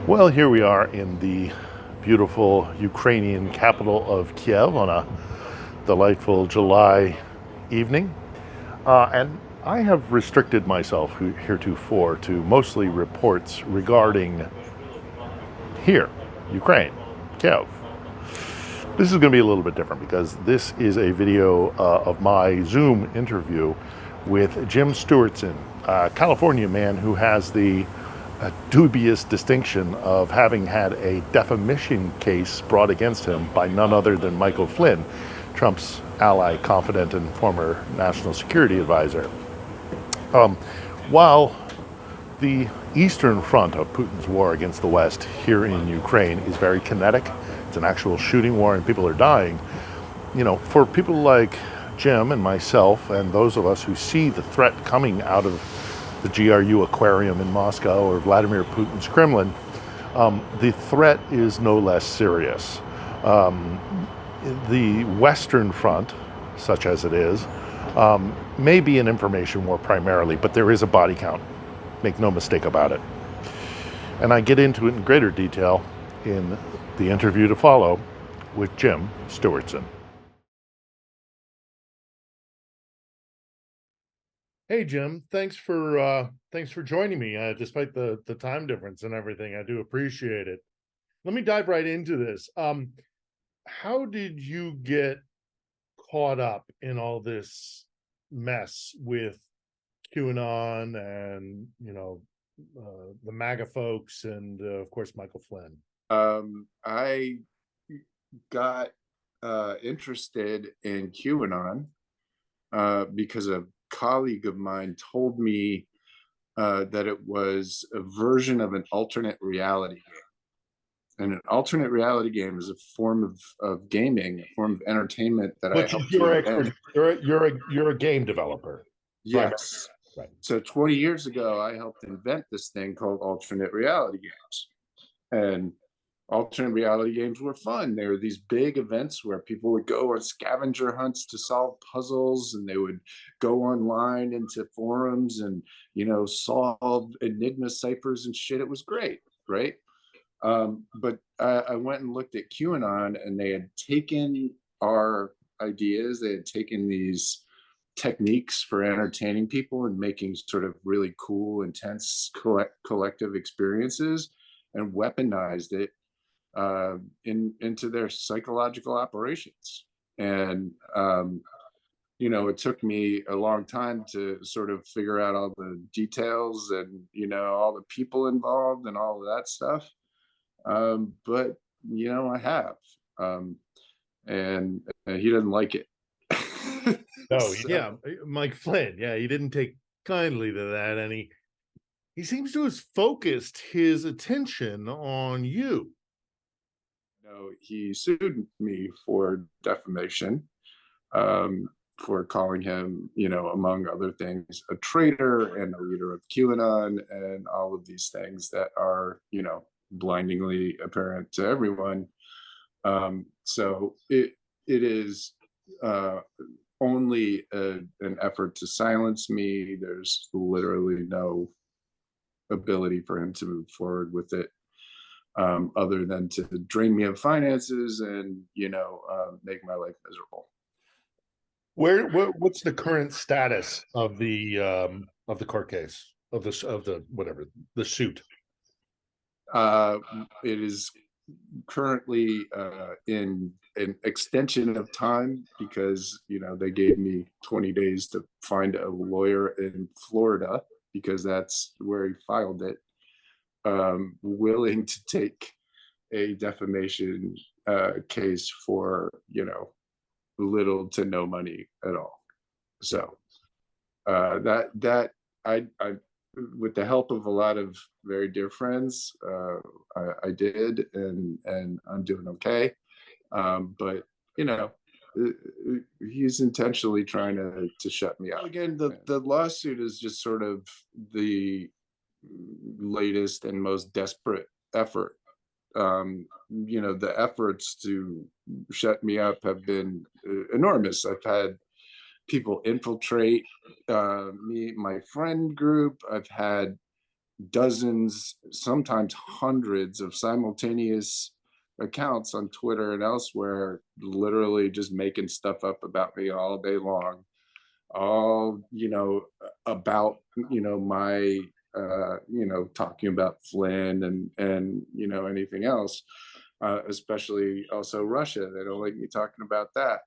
Well, here we are in the beautiful Ukrainian capital of Kiev on a delightful July evening. And I have restricted myself heretofore to mostly reports regarding here, Ukraine, Kiev. This is going to be a little bit different because this is a video of my Zoom interview with Jim Stewartson, a California man who has the dubious distinction of having had a defamation case brought against him by none other than Michael Flynn, Trump's ally, confidant, and former national security advisor. While the eastern front of Putin's war against the West here in Ukraine is very kinetic, it's an actual shooting war and people are dying. For people like Jim and myself and those of us who see the threat coming out of the GRU aquarium in Moscow or Vladimir Putin's Kremlin, the threat is no less serious. The Western Front, such as it is, may be an information war primarily, but there is a body count. Make no mistake about it. And I get into it in greater detail in the interview to follow with Jim Stewartson. Hey Jim, thanks for joining me, despite the time difference and everything. I do appreciate it. Let me dive right into this. How did you get caught up in all this mess with QAnon and the MAGA folks and of course Michael Flynn? I got interested in QAnon because a colleague of mine told me that it was a version of an alternate reality game. And an alternate reality game is a form of gaming, a form of entertainment that I Which is helped to your invent. expert. You're a game developer, primarily, Yes. right? So 20 years ago, I helped invent this thing called alternate reality games. And alternate reality games were fun. They were these big events where people would go on scavenger hunts to solve puzzles, and they would go online into forums and solve enigma ciphers and shit. It was great, right? But I went and looked at QAnon, and they had taken our ideas. They had taken these techniques for entertaining people and making sort of really cool, intense collective experiences, and weaponized it into their psychological operations. And it took me a long time to sort of figure out all the details and all the people involved and all of that stuff. But I have, um, and he doesn't like it. No, So, yeah, Mike Flynn. Yeah, he didn't take kindly to that, and he seems to have focused his attention on you. he sued me for defamation, um, for calling him, among other things, a traitor and a leader of QAnon, and all of these things that are, blindingly apparent to everyone. So it is only an effort to silence me. There's literally no ability for him to move forward with it, other than to drain me of finances and make my life miserable. What's the current status of the court case of the whatever the suit? It is currently in an extension of time because they gave me 20 days to find a lawyer in Florida, because that's where he filed it, willing to take a defamation case for little to no money at all. So that I with the help of a lot of very dear friends, I did, and I'm doing okay. But you know, he's intentionally trying to shut me out. Again, the lawsuit is just sort of the latest and most desperate effort. The efforts to shut me up have been enormous. I've had people infiltrate my friend group. I've had dozens, sometimes hundreds of simultaneous accounts on Twitter and elsewhere, literally just making stuff up about me all day long, all, about, my, talking about Flynn and, anything else, especially also Russia. They don't like me talking about that.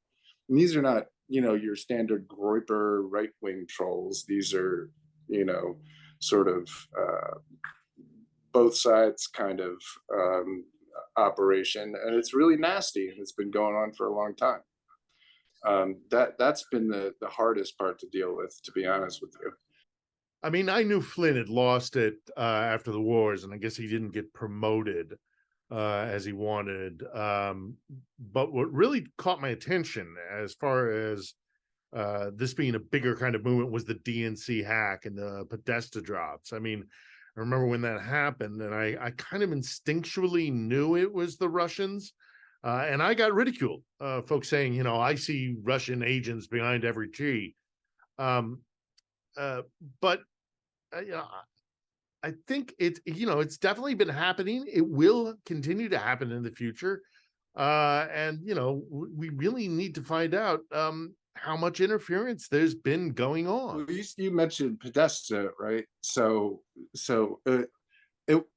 And these are not, your standard Groyper right-wing trolls. These are, sort of both sides kind of operation, and it's really nasty, and it's been going on for a long time. That's been the hardest part to deal with, to be honest with you. I mean, I knew Flynn had lost it after the wars, and I guess he didn't get promoted as he wanted. But what really caught my attention, as far as this being a bigger kind of movement, was the DNC hack and the Podesta drops. I mean, I remember when that happened, and I kind of instinctually knew it was the Russians. And I got ridiculed, folks saying, I see Russian agents behind every G. But I think it's definitely been happening. It will continue to happen in the future. And, we really need to find out how much interference there's been going on. Well, you mentioned Podesta, right?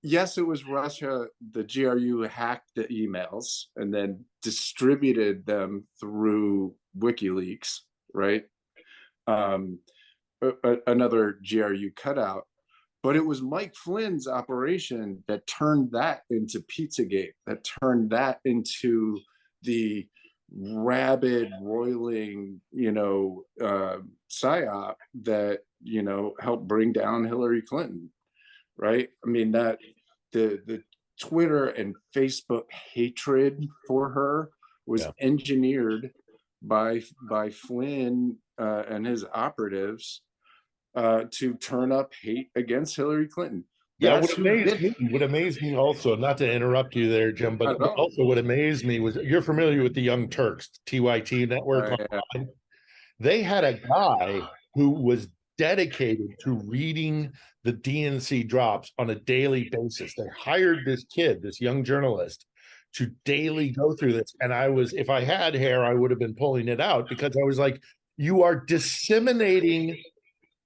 Yes, it was Russia. The GRU hacked the emails and then distributed them through WikiLeaks, right? Another GRU cutout. But it was Mike Flynn's operation that turned that into Pizzagate, that turned that into the rabid, roiling, psyop that, helped bring down Hillary Clinton, right? I mean, that the Twitter and Facebook hatred for her was engineered by Flynn and his operatives to turn up hate against Hillary Clinton. Yeah, what amazed me also, not to interrupt you there, Jim, but also what amazed me was, you're familiar with the Young Turks, TYT network online. They had a guy who was dedicated to reading the DNC drops on a daily basis. They hired this kid, this young journalist, to daily go through this. And if I had hair, I would have been pulling it out, because I was like, you are disseminating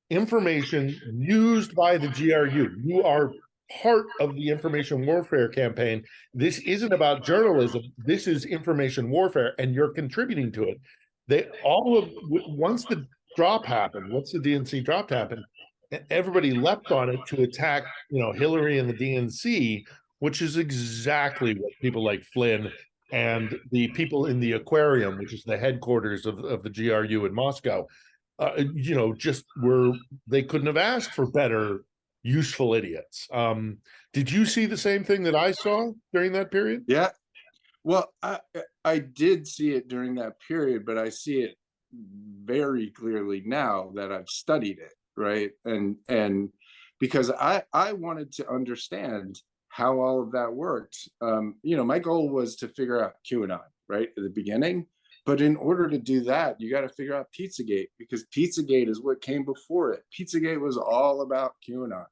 information used by the GRU. You are part of the information warfare campaign. This isn't about journalism. This is information warfare, and you're contributing to it. Once the drop happened, once the DNC drop happened, everybody leapt on it to attack, Hillary and the DNC, which is exactly what people like Flynn and the people in the Aquarium, which is the headquarters of the GRU in Moscow, they couldn't have asked for better useful idiots. Did you see the same thing that I saw during that period? Yeah. Well, I did see it during that period, but I see it very clearly now that I've studied it, right? And because I wanted to understand how all of that worked. My goal was to figure out QAnon, right, at the beginning. But in order to do that, you got to figure out Pizzagate, because Pizzagate is what came before it. Pizzagate was all about QAnon.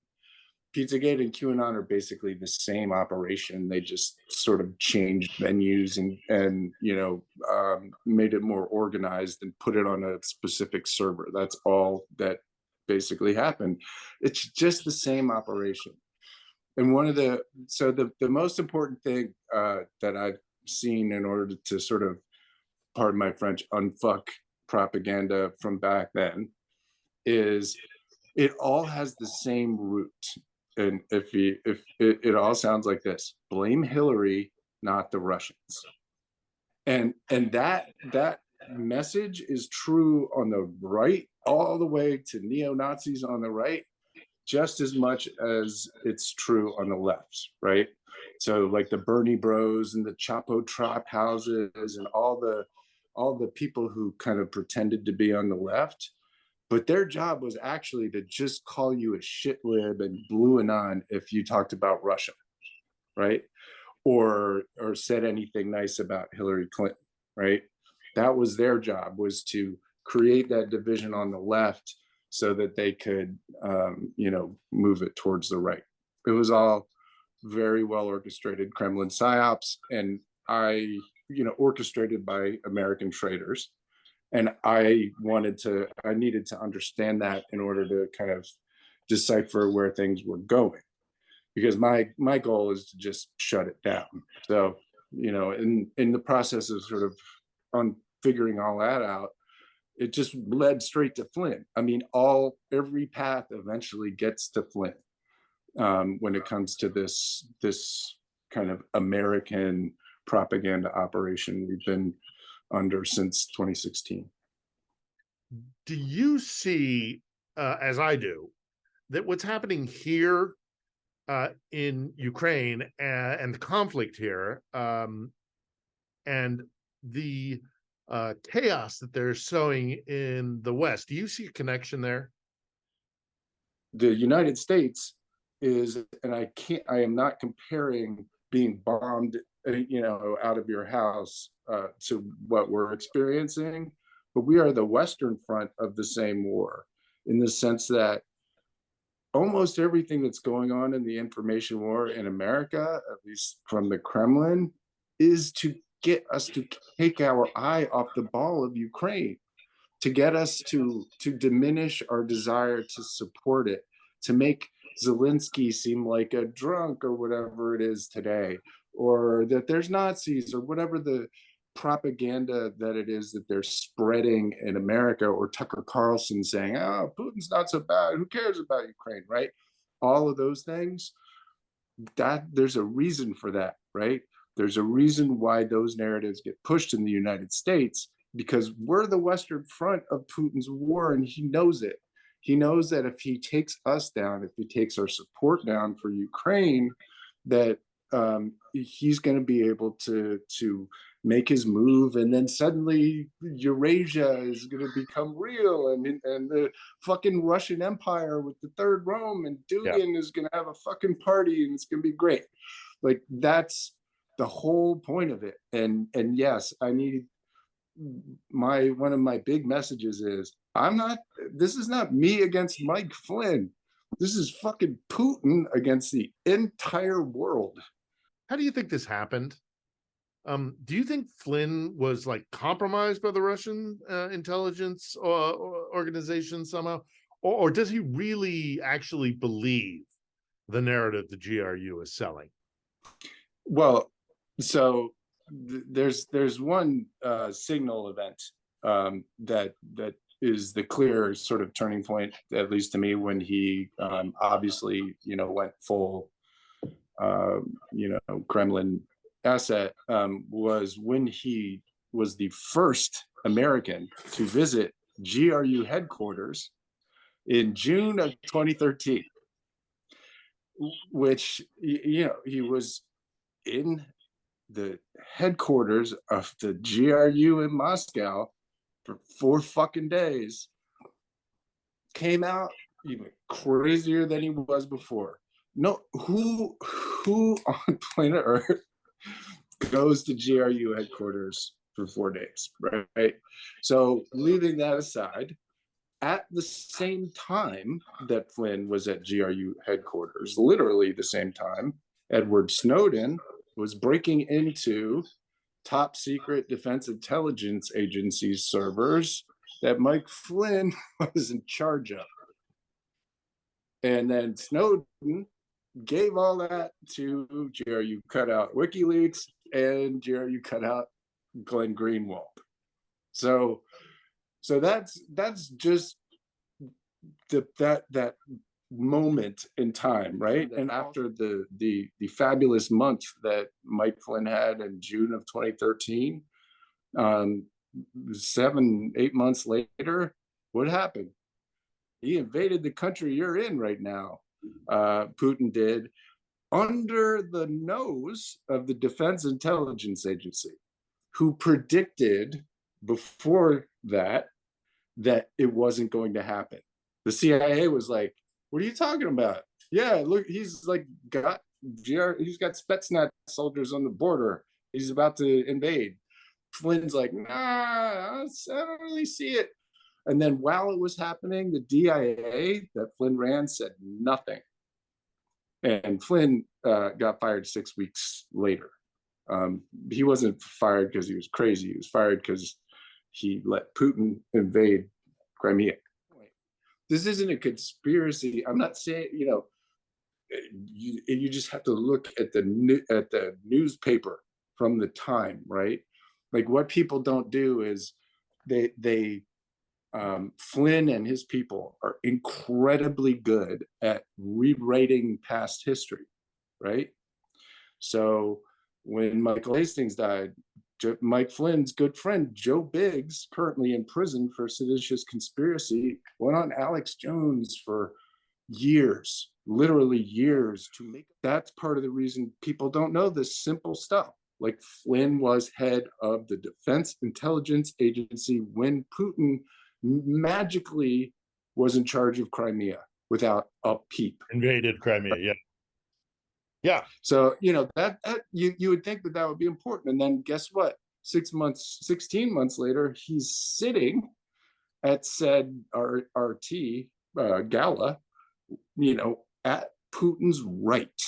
Pizzagate and QAnon are basically the same operation. They just sort of changed venues and made it more organized and put it on a specific server. That's all that basically happened. It's just the same operation. And the most important thing that I've seen in order to sort of, pardon my French, unfuck propaganda from back then, is it all has the same root. And if it all sounds like this: blame Hillary, not the Russians. And that message is true on the right, all the way to neo-Nazis on the right, just as much as it's true on the left, right? So like the Bernie Bros and the Chapo Trap houses and all the people who kind of pretended to be on the left, but their job was actually to just call you a shitlib and blue anon if you talked about Russia, right? Or said anything nice about Hillary Clinton, right? That was their job, was to create that division on the left so that they could, move it towards the right. was all very well orchestrated Kremlin psyops, and orchestrated by American traitors. And I needed to understand that in order to kind of decipher where things were going, because my goal is to just shut it down. So, in the process of sort of on figuring all that out, it just led straight to Flynn. I mean, every path eventually gets to Flynn, when it comes to this kind of American propaganda operation we've been under since 2016. Do you see, as I do, that what's happening here in Ukraine and the conflict here, and the chaos that they're sowing in the West, do you see a connection there? The United States is, and I am not comparing being bombed, out of your house to what we're experiencing, but we are the Western front of the same war, in the sense that almost everything that's going on in the information war in America, at least from the Kremlin, is to get us to take our eye off the ball of Ukraine, to get us to diminish our desire to support it, to make Zelensky seem like a drunk or whatever it is today, or that there's Nazis or whatever the propaganda that it is that they're spreading in America, or Tucker Carlson saying, oh, Putin's not so bad, who cares about Ukraine, right? All of those things, that there's a reason for that, right? There's a reason why those narratives get pushed in the United States, because we're the Western front of Putin's war, and he knows it. He knows that if he takes us down, if he takes our support down for Ukraine, that he's going to be able to make his move, and then suddenly Eurasia is going to become real, and the fucking Russian Empire with the Third Rome and Dugin is going to have a fucking party, and it's going to be great. Like, that's the whole point of it. And yes, I need one of my big messages is, this is not me against Mike Flynn. This is fucking Putin against the entire world. How do you think this happened? Do you think Flynn was like compromised by the Russian intelligence organization somehow, or does he really actually believe the narrative the GRU is selling? Well, so there's one signal event that is the clear sort of turning point, at least to me, when he obviously went full Kremlin asset, was when he was the first American to visit GRU headquarters in June of 2013, which he was in the headquarters of the GRU in Moscow for 4 fucking days, came out even crazier than he was before. No, who on planet Earth goes to GRU headquarters for 4 days, right? So leaving that aside, at the same time that Flynn was at GRU headquarters, literally the same time, Edward Snowden was breaking into top secret Defense Intelligence Agency servers that Mike Flynn was in charge of. And then Snowden gave all that to GRU cut out WikiLeaks, and GRU cut out Glenn Greenwald. So that's just that moment in time, right? And after the fabulous month that Mike Flynn had in June of 2013, 7-8 months later, what happened? He invaded the country you're in right now. Putin did, under the nose of the Defense Intelligence Agency, who predicted before that it wasn't going to happen. The CIA was like, what are you talking about? Yeah, look, he's got Spetsnaz soldiers on the border. He's about to invade. Flynn's like, nah, I don't really see it. And then while it was happening, the DIA that Flynn ran said nothing. And Flynn got fired 6 weeks later. He wasn't fired because he was crazy. He was fired because he let Putin invade Crimea. This isn't a conspiracy. I'm not saying, you just have to look at the newspaper from the time, right? Like, what people don't do is they Flynn and his people are incredibly good at rewriting past history, right? So when Michael Hastings died, Mike Flynn's good friend Joe Biggs, currently in prison for seditious conspiracy, went on Alex Jones for years, literally years, to make. That's part of the reason people don't know this simple stuff. Like, Flynn was head of the Defense Intelligence Agency when Putin magically was in charge of Crimea without a peep. Invaded Crimea, yeah. Yeah. So, that you would think that would be important. And then guess what? 16 months later, he's sitting at said RT gala, at Putin's right.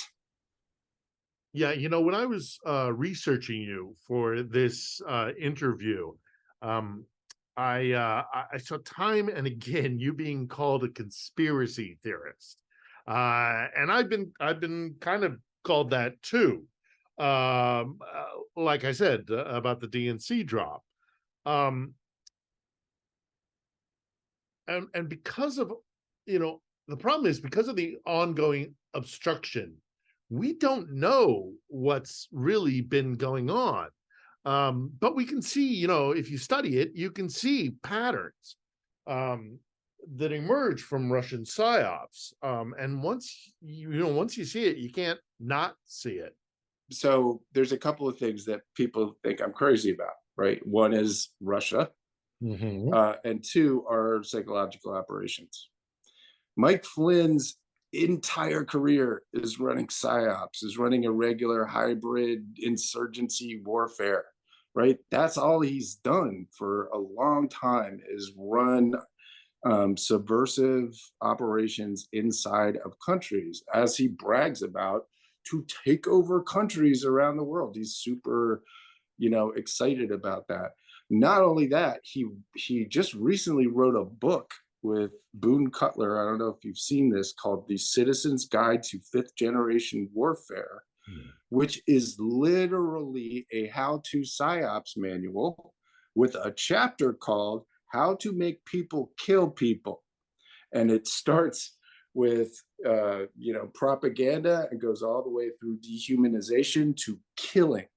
Yeah, when I was researching you for this interview, I saw time and again you being called a conspiracy theorist, and I've been kind of called that too. Like I said about the DNC drop, and because of the problem is because of the ongoing obstruction, we don't know what's really been going on. But we can see, if you study it, you can see patterns that emerge from Russian psyops. And once you see it, you can't not see it. So there's a couple of things that people think I'm crazy about, right? One is Russia, and two are psychological operations. Mike Flynn's entire career is running psyops, is running irregular hybrid insurgency warfare, right? That's all he's done for a long time, is run subversive operations inside of countries, as he brags about, to take over countries around the world. He's super, excited about that. Not only that, he just recently wrote a book with Boone Cutler. I don't know if you've seen this, called The Citizen's Guide to Fifth Generation Warfare, which is literally a how-to psyops manual with a chapter called How to Make People Kill People. And it starts with propaganda and goes all the way through dehumanization to killing.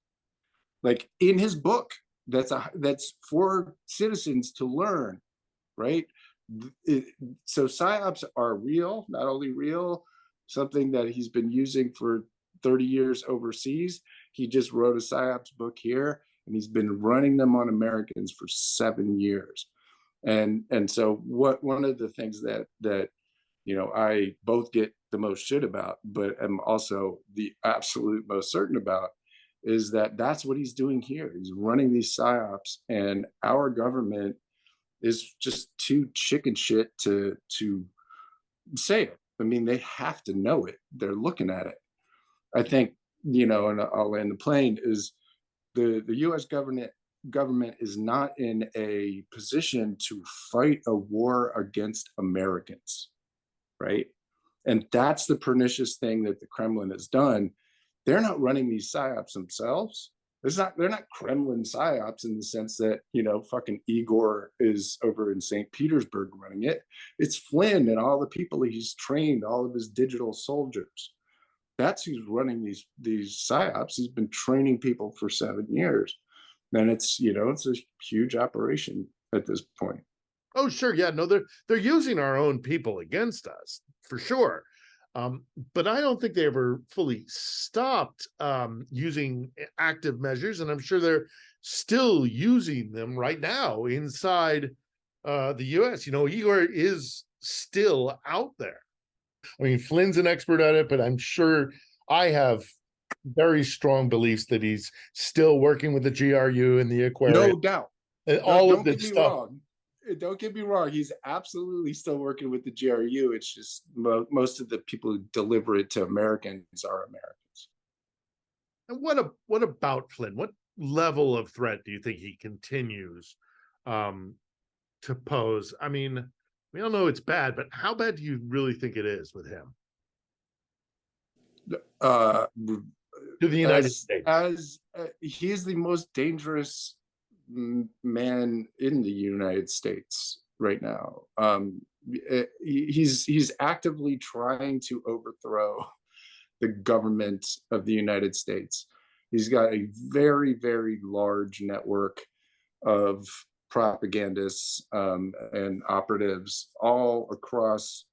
Like, in his book, that's for citizens to learn, right? So psyops are real, not only real, something that he's been using for 30 years overseas. He just wrote a psyops book here, and he's been running them on Americans for 7 years. And so one of the things that I both get the most shit about, but am also the absolute most certain about, is that that's what he's doing here. He's running these psyops, and our government is just too chicken shit to say it. I mean, they have to know it. They're looking at it. I think, and I'll land the plane, is the U.S. government is not in a position to fight a war against Americans, right? And that's the pernicious thing that the Kremlin has done. They're not running these psyops themselves. They're not Kremlin psyops in the sense that, fucking Igor is over in St. Petersburg running it. It's Flynn and all the people he's trained, all of his digital soldiers. That's who's running these psyops. He's been training people for 7 years. And it's a huge operation at this point. Oh, sure. Yeah, no, they're using our own people against us for sure. But I don't think they ever fully stopped using active measures, and I'm sure they're still using them right now inside the U.S. Igor is still out there. I mean, Flynn's an expert at it, but I'm sure I have very strong beliefs that he's still working with the GRU and the Aquarius. No doubt. And all Don't of get this me stuff. wrong. don't get me wrong, he's absolutely still working with the GRU. It's just most of the people who deliver it to Americans are Americans. And what about Flynn? What level of threat do you think he continues to pose? I mean, we all know it's bad, but how bad do you really think it is with him Uh, to the United States? As he is the most dangerous man in the United States right now. He's actively trying to overthrow the government of the United States. He's got a very, very large network of propagandists and operatives all across,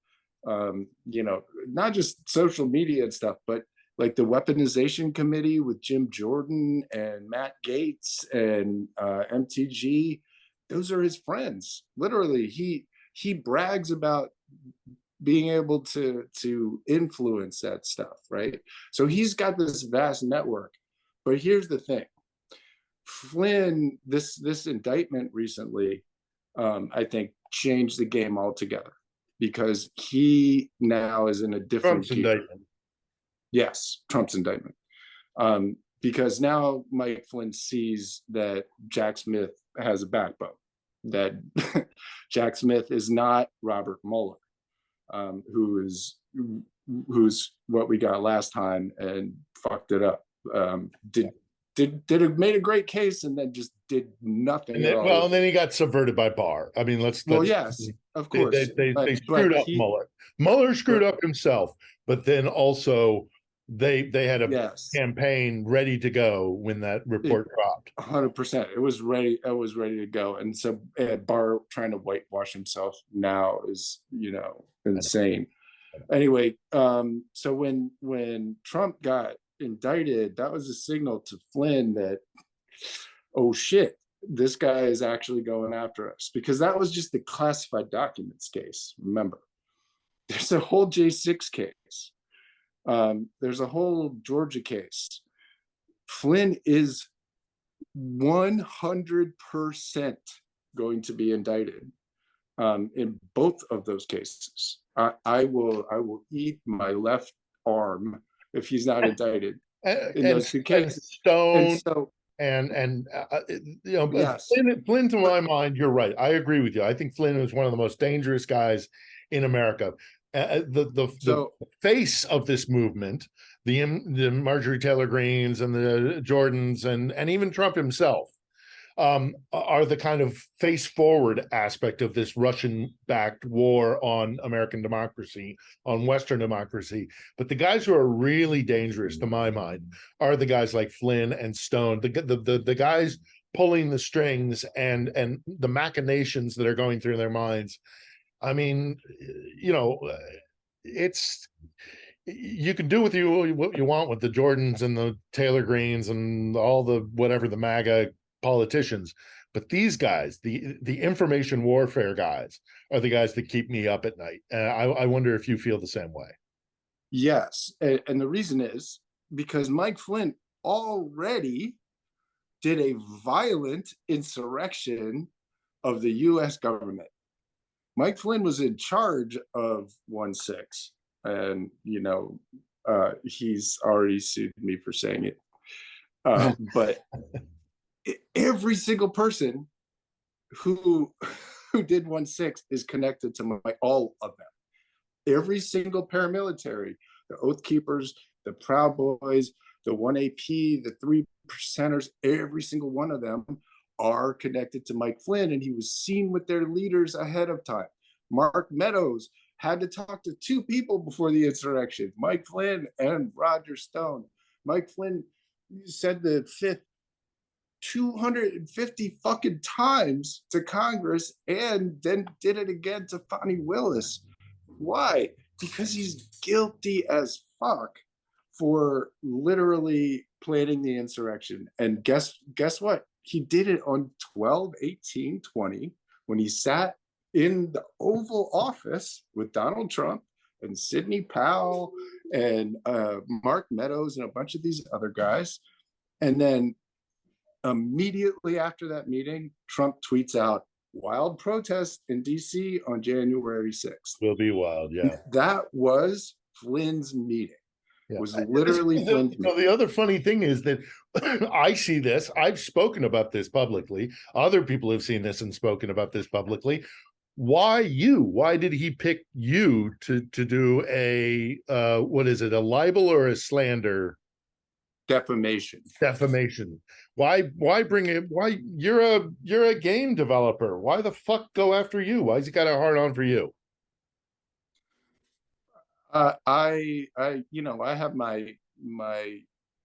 not just social media and stuff, but like the weaponization committee with Jim Jordan and Matt Gaetz and MTG. Those are his friends. Literally, he brags about being able to influence that stuff, right? So he's got this vast network. But here's the thing. Flynn, this indictment recently, I think, changed the game altogether because he now is in a different Trump's indictment. Yes, Trump's indictment. Because now Mike Flynn sees that Jack Smith has a backbone, that Jack Smith is not Robert Mueller, who's what we got last time and fucked it up. Made a great case and then just did nothing And at then, all. well, and then he got subverted by Barr. I mean, Yes, of course. They screwed up Mueller. Mueller screwed up himself, but then also they had a campaign ready to go when that report dropped. 100%. It was ready. I was ready to go. And so Barr trying to whitewash himself now is, insane. Anyway, so when Trump got indicted, that was a signal to Flynn that, oh shit, this guy is actually going after us, because that was just the classified documents case. Remember, there's a whole J6 case. There's a whole Georgia case. Flynn is 100% going to be indicted in both of those cases. I will eat my left arm if he's not indicted in those two cases. Stone yes. Flynn, to my mind, you're right. I agree with you. I think Flynn is one of the most dangerous guys in America. The face of this movement, the Marjorie Taylor Greens and the Jordans and even Trump himself, are the kind of face forward aspect of this Russian-backed war on American democracy, on Western democracy. But the guys who are really dangerous, to my mind, are the guys like Flynn and Stone, the guys pulling the strings and the machinations that are going through their minds. I mean, it's, you can do what you want with the Jordans and the Taylor Greens and all the whatever, the MAGA politicians, but these guys, the information warfare guys, are the guys that keep me up at night. I wonder if you feel the same way. Yes, and the reason is because Mike Flynn already did a violent insurrection of the U.S. government. Mike Flynn was in charge of 1-6, and he's already sued me for saying it, but every single person who did 1-6 is connected to all of them. Every single paramilitary, the Oath Keepers, the Proud Boys, the 1AP, the 3%ers, every single one of them are connected to Mike Flynn, and he was seen with their leaders ahead of time. Mark Meadows had to talk to two people before the insurrection, Mike Flynn and Roger Stone. Mike Flynn said the fifth 250 fucking times to Congress and then did it again to Fani Willis. Why? Because he's guilty as fuck for literally planning the insurrection. And guess what? He did it on 12/18/20 when he sat in the Oval Office with Donald Trump and Sidney Powell and Mark Meadows and a bunch of these other guys. And then immediately after that meeting, Trump tweets out, wild protest in DC on January 6th. Will be wild, yeah. That was Flynn's meeting. Yeah. Was literally Flynn's meeting. The other funny thing is that I see this. I've spoken about this publicly. Other people have seen this and spoken about this publicly. Why you? Why did he pick you to do a what is it? A libel or a slander? Defamation. Defamation. Why bring it? Why you're a game developer? Why the fuck go after you? Why's he got a hard on for you? I have my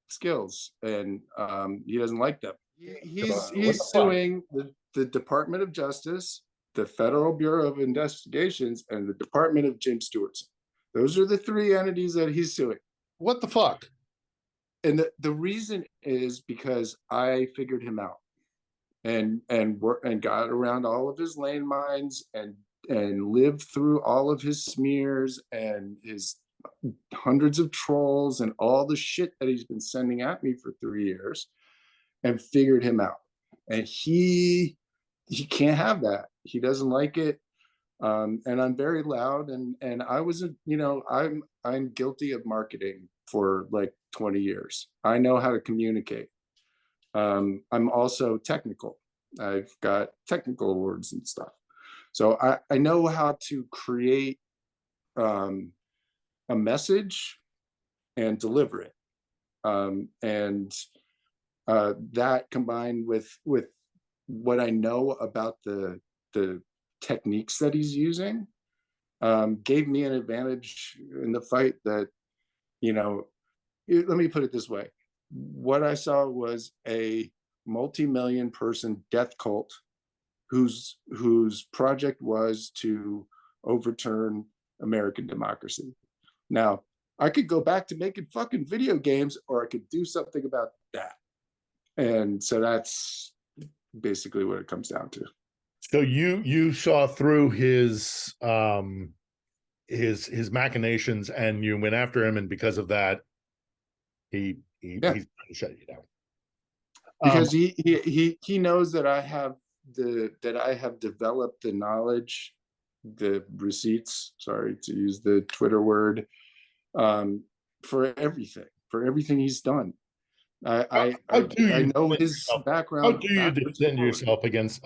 skills, and he doesn't like them. He's suing the Department of Justice, the Federal Bureau of Investigations, and the Department of Jim Stewartson. Those are the three entities that he's suing. What the fuck? And the reason is because I figured him out and got around all of his landmines and lived through all of his smears and his hundreds of trolls and all the shit that he's been sending at me for 3 years, and figured him out. And he can't have that. He doesn't like it. And I'm very loud, and I was, I'm guilty of marketing for like 20 years. I know how to communicate. I'm also technical. I've got technical awards and stuff. So I know how to create a message and deliver it. That combined with what I know about the techniques that he's using gave me an advantage in the fight that, let me put it this way. What I saw was a multi-million person death cult whose project was to overturn American democracy. Now, I could go back to making fucking video games, or I could do something about that. And so that's basically what it comes down to. So you saw through his machinations, and you went after him, and because of that, he's trying to shut you down. Because he knows that I have developed the knowledge, the receipts, sorry to use the Twitter word, for everything he's done. I know his background. How do you defend yourself against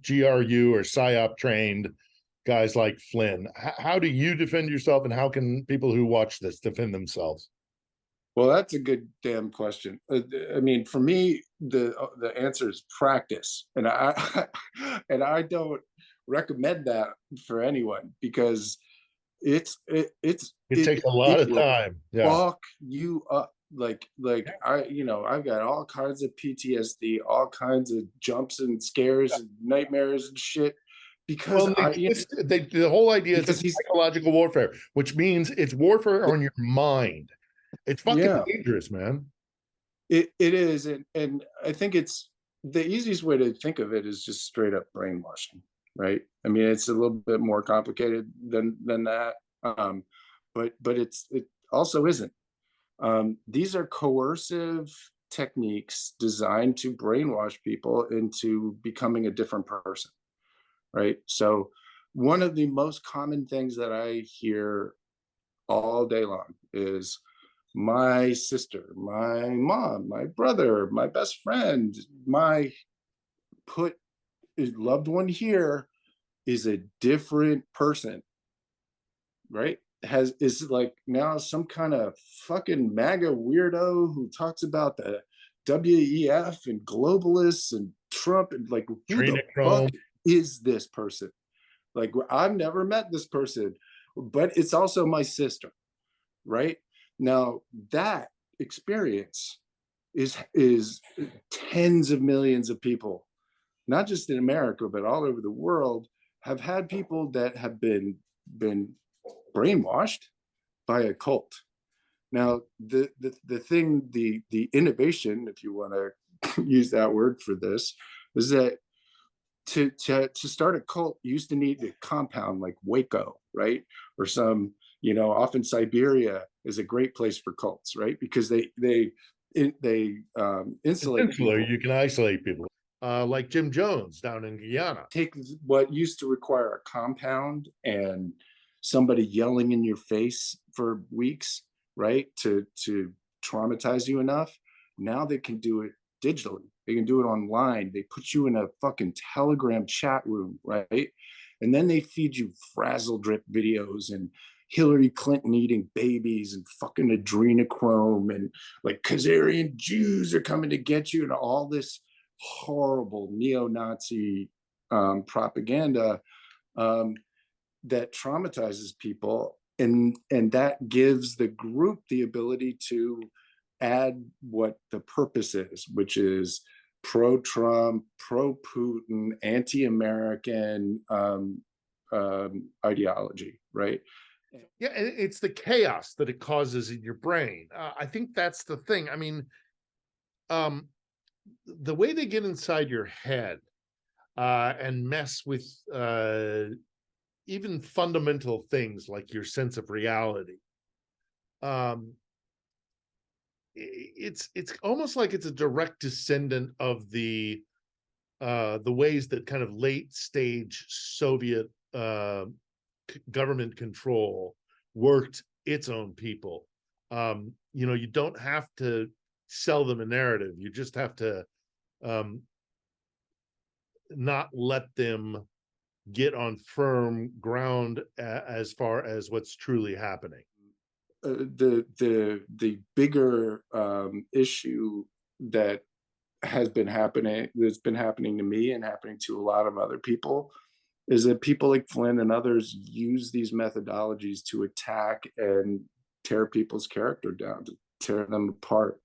GRU or PSYOP trained guys like Flynn? How do you defend yourself, and how can people who watch this defend themselves? Well, that's a good damn question. I mean, for me, the answer is practice, and I don't recommend that for anyone, because it takes a lot of time. Yeah. Fuck you up. Like I've got all kinds of PTSD, all kinds of jumps and scares and nightmares and shit, because the whole idea is psychological warfare, which means it's warfare on your mind. It's fucking dangerous, man. It is, and I think it's the easiest way to think of it is just straight up brainwashing, right? I mean, it's a little bit more complicated than that, but it also isn't. These are coercive techniques designed to brainwash people into becoming a different person, right? So one of the most common things that I hear all day long is, my sister, my mom, my brother, my best friend, my loved one here is a different person, right? Is like now some kind of fucking MAGA weirdo who talks about the WEF and globalists and Trump, and like, who the fuck is this person? Like, I've never met this person, but it's also my sister, right? Now, that experience is tens of millions of people, not just in America, but all over the world, have had people that have been brainwashed by a cult. Now, the thing, the innovation, if you want to use that word for this, is that to start a cult, you used to need a compound like Waco, right? Or some, often Siberia is a great place for cults, right? Because they insulate people. You can isolate people. like Jim Jones down in Guyana. Take what used to require a compound and somebody yelling in your face for weeks, right, to traumatize you enough. Now they can do it digitally. They can do it online. They put you in a fucking Telegram chat room, right? And then they feed you frazzle drip videos and Hillary Clinton eating babies and fucking adrenochrome and like Khazarian Jews are coming to get you and all this horrible neo-Nazi propaganda that traumatizes people, and that gives the group the ability to add what the purpose is, which is pro-Trump, pro-Putin, anti-American ideology, right? Yeah, and it's the chaos that it causes in your brain. I think that's the thing. I mean, the way they get inside your head and mess with even fundamental things like your sense of reality. It's almost like it's a direct descendant of the ways that kind of late stage Soviet government control worked its own people. You don't have to sell them a narrative. You just have to not let them get on firm ground as far as what's truly happening. The bigger issue that has been happening, that's been happening to me and happening to a lot of other people, is that people like Flynn and others use these methodologies to attack and tear people's character down, to tear them apart.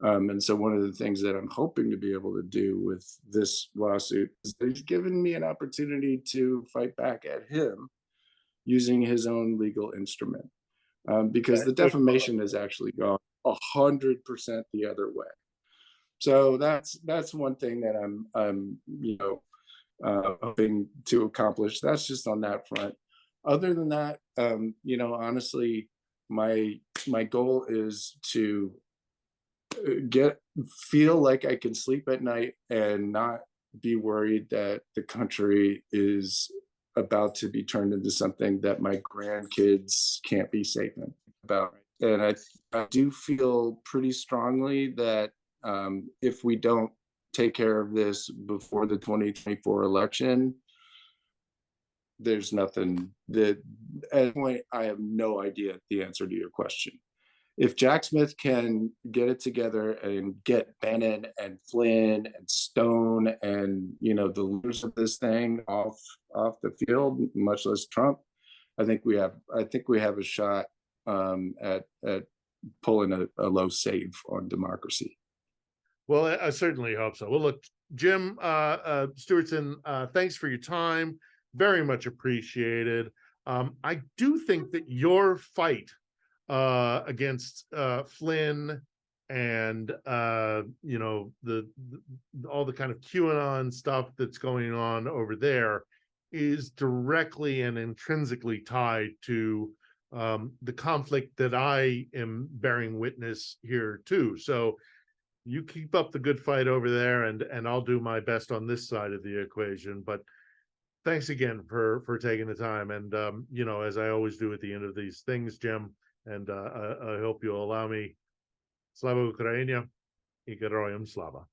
And so one of the things that I'm hoping to be able to do with this lawsuit is that he's given me an opportunity to fight back at him using his own legal instrument. Because the defamation has actually gone 100% the other way. So that's one thing that I'm hoping to accomplish. That's just on that front. Other than that, honestly, my goal is to feel like I can sleep at night and not be worried that the country is about to be turned into something that my grandkids can't be safe in about. And I do feel pretty strongly that if we don't take care of this before the 2024 election, there's nothing that at this point I have no idea the answer to your question. If Jack Smith can get it together and get Bannon and Flynn and Stone and the leaders of this thing off the field, much less Trump, I think we have a shot at pulling a low save on democracy. Well, I certainly hope so. Well, look, Jim Stewartson, thanks for your time. Very much appreciated. I do think that your fight against Flynn and the all the kind of QAnon stuff that's going on over there is directly and intrinsically tied to the conflict that I am bearing witness here too. So you keep up the good fight over there, and I'll do my best on this side of the equation. But thanks again for taking the time, and as I always do at the end of these things, Jim, and I hope you'll allow me. Slava Ukraina, i Geroyam Slava.